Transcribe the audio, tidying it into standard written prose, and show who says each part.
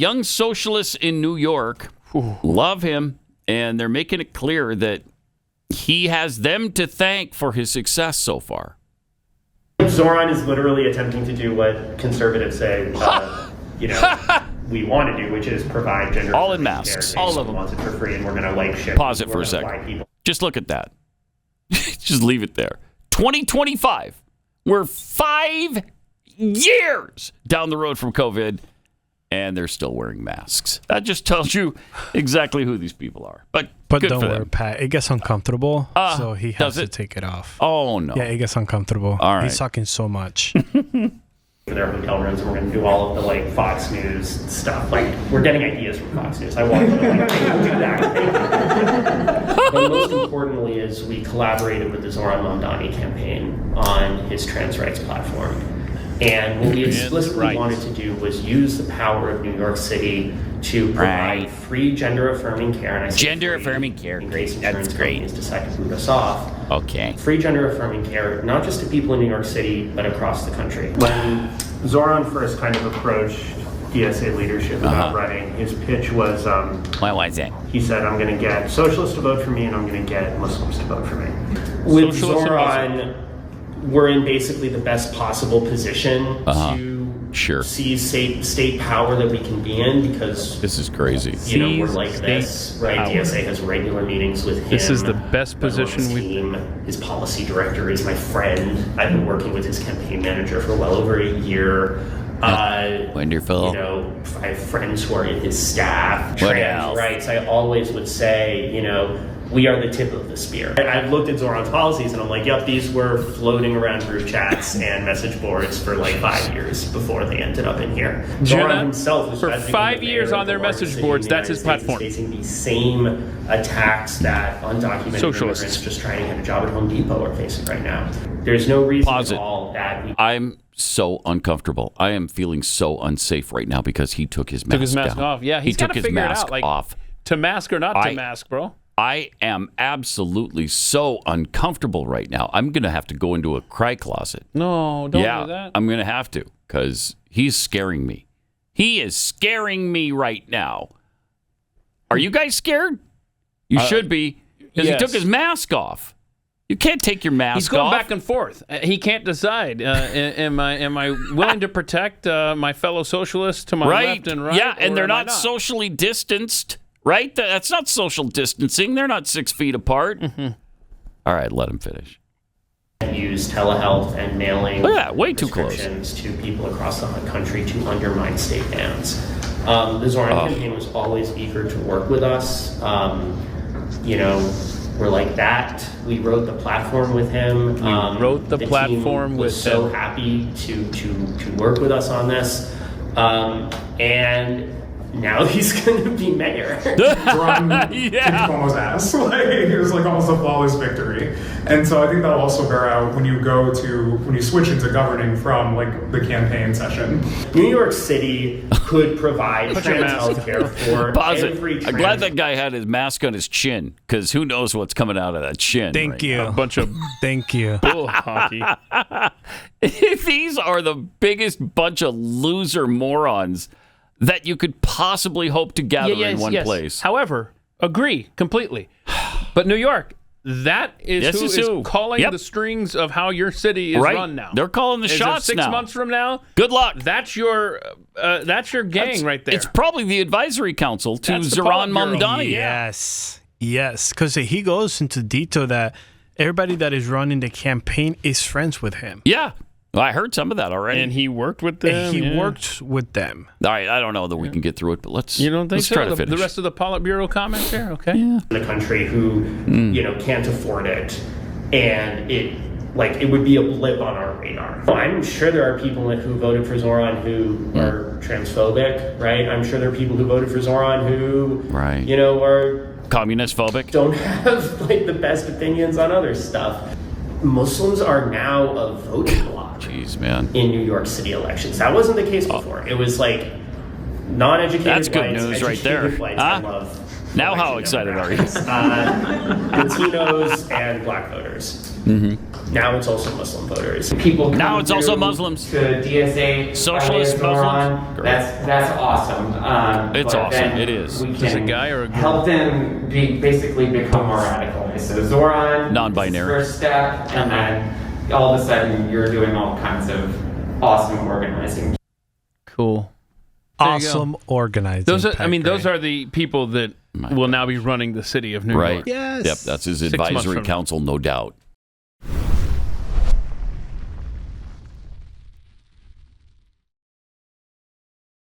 Speaker 1: Young socialists in New York love him, and they're making it clear that he has them to thank for his success so far.
Speaker 2: Zoran is literally attempting to do what conservatives say, we want to do, which is provide gender
Speaker 1: all in masks. All of them
Speaker 2: wants it for free, and we're going to ship.
Speaker 1: Pause it for a second. Just look at that. Just leave it there. 2025. We're 5 years down the road from COVID, and they're still wearing masks. That just tells you exactly who these people are. But good
Speaker 3: don't
Speaker 1: for
Speaker 3: worry,
Speaker 1: them.
Speaker 3: Pat. It gets uncomfortable, so he has to take it off.
Speaker 1: Oh, no.
Speaker 3: Yeah, it gets uncomfortable.
Speaker 1: All right.
Speaker 3: He's talking so much.
Speaker 2: For their hotel rooms, and we're going to do all of the Fox News stuff. We're getting ideas from Fox News. I want to do that. But most importantly is we collaborated with the Zohran Mamdani campaign on his trans rights platform. And what we explicitly wanted to do was use the power of New York City to provide free gender-affirming care. And
Speaker 1: gender-affirming care.
Speaker 2: That's great. Decide to boot us off.
Speaker 1: Okay.
Speaker 2: Free gender-affirming care, not just to people in New York City, but across the country. When Zoran first kind of approached DSA leadership about running, his pitch was,
Speaker 1: what was it?
Speaker 2: He said, I'm going to get socialists to vote for me, and I'm going to get Muslims to vote for me. With Zoran, we're in basically the best possible position to seize state power that we can be in, because
Speaker 1: this is crazy.
Speaker 2: We're like this, right? Power. DSA has regular meetings with him.
Speaker 4: This is the best position
Speaker 2: we team. His policy director is my friend. I've been working with his campaign manager for well over a year.
Speaker 1: Wonderful.
Speaker 2: I have friends who are in his staff.
Speaker 1: What
Speaker 2: Trans
Speaker 1: else?
Speaker 2: rights. I always would say, we are the tip of the spear. I've looked at Zoran's policies and I'm like, yep, these were floating around group chats and message boards for 5 years before they ended up in here. Zoran himself was
Speaker 4: for 5 years on their message boards. That's his platform.
Speaker 2: Facing the same attacks that undocumented immigrants just trying to get a job at Home Depot are facing right now. There's no reason at all that
Speaker 1: I'm so uncomfortable. I am feeling so unsafe right now because he took his mask
Speaker 4: off. Yeah, he
Speaker 1: took his mask off.
Speaker 4: To mask or not to mask, bro.
Speaker 1: I am absolutely so uncomfortable right now. I'm going to have to go into a cry closet.
Speaker 4: No, don't do that.
Speaker 1: I'm going to have to, because he's scaring me. He is scaring me right now. Are you guys scared? You should be, because he took his mask off. You can't take your mask off.
Speaker 4: He's going back and forth. He can't decide. Am I willing to protect my fellow socialists to my left and right?
Speaker 1: Yeah, and they're not socially distanced. Right? That's not social distancing. They're not 6 feet apart. All right, let him finish.
Speaker 2: Use telehealth and mailing
Speaker 1: way too close
Speaker 2: to people across the country to undermine state bans. The Zoran campaign was always eager to work with us. We're like that. We wrote the platform with him.
Speaker 4: The platform
Speaker 2: team was so happy to work with us on this. And now he's going to be mayor.
Speaker 5: Zoran kicked Cuomo's ass. It was almost a flawless victory. And so I think that'll also bear out when you switch into governing from the campaign session.
Speaker 2: New York City could provide trans health care for every trans.
Speaker 1: I'm glad that guy had his mask on his chin, because who knows what's coming out of that chin.
Speaker 3: Thank you.
Speaker 4: A bunch of
Speaker 3: thank you.
Speaker 4: bull hockey.
Speaker 1: These are the biggest bunch of loser morons that you could possibly hope to gather in one place.
Speaker 4: However, agree completely. But New York, that is who is calling the strings of how your city is run now.
Speaker 1: They're calling the shots now.
Speaker 4: 6 months from now,
Speaker 1: good luck.
Speaker 4: That's your gang right there.
Speaker 1: It's probably the advisory council to Zoran Mamdani.
Speaker 3: Yes, because he goes into detail that everybody that is running the campaign is friends with him.
Speaker 1: Yeah. Well, I heard some of that already.
Speaker 4: And he worked with them.
Speaker 3: He worked with them.
Speaker 1: All right, I don't know that we can get through it, but let's
Speaker 4: try
Speaker 1: to finish.
Speaker 4: The rest of the Politburo comments here, okay?
Speaker 1: Yeah.
Speaker 2: The country who, can't afford it, and it would be a blip on our radar. I'm sure there are people who voted for Zoran who are transphobic, right? I'm sure there are people who voted for Zoran who, are
Speaker 1: communist phobic,
Speaker 2: don't have the best opinions on other stuff. Muslims are now a voting bloc.
Speaker 1: Jeez, man.
Speaker 2: In New York City elections. That wasn't the case before. It was non-educated
Speaker 1: That's good
Speaker 2: whites,
Speaker 1: news right there.
Speaker 2: Whites, I love
Speaker 1: now how excited are you?
Speaker 2: Latinos and black voters. Now it's also Muslim voters.
Speaker 6: People come
Speaker 1: Now it's also
Speaker 6: through
Speaker 1: Muslims.
Speaker 6: to DSA.
Speaker 1: Socialist Muslims. Great.
Speaker 6: That's awesome.
Speaker 1: It's
Speaker 6: but
Speaker 1: awesome.
Speaker 6: then
Speaker 1: It is.
Speaker 6: We
Speaker 4: Is this a
Speaker 6: can
Speaker 4: guy or a girl?
Speaker 6: help them basically become more radicalized. So Zoran,
Speaker 1: Non-binary.
Speaker 6: first step, and then all of a sudden you're doing all kinds of awesome organizing.
Speaker 4: Cool. There you go.
Speaker 3: Awesome organizing.
Speaker 4: Those are,
Speaker 3: Pat
Speaker 4: those
Speaker 3: Gray.
Speaker 4: are the people that will now be running the city of New
Speaker 1: Right.
Speaker 4: York.
Speaker 3: Yes.
Speaker 1: Yep, that's his
Speaker 4: 6 months
Speaker 1: advisory
Speaker 4: from now.
Speaker 1: council, no doubt.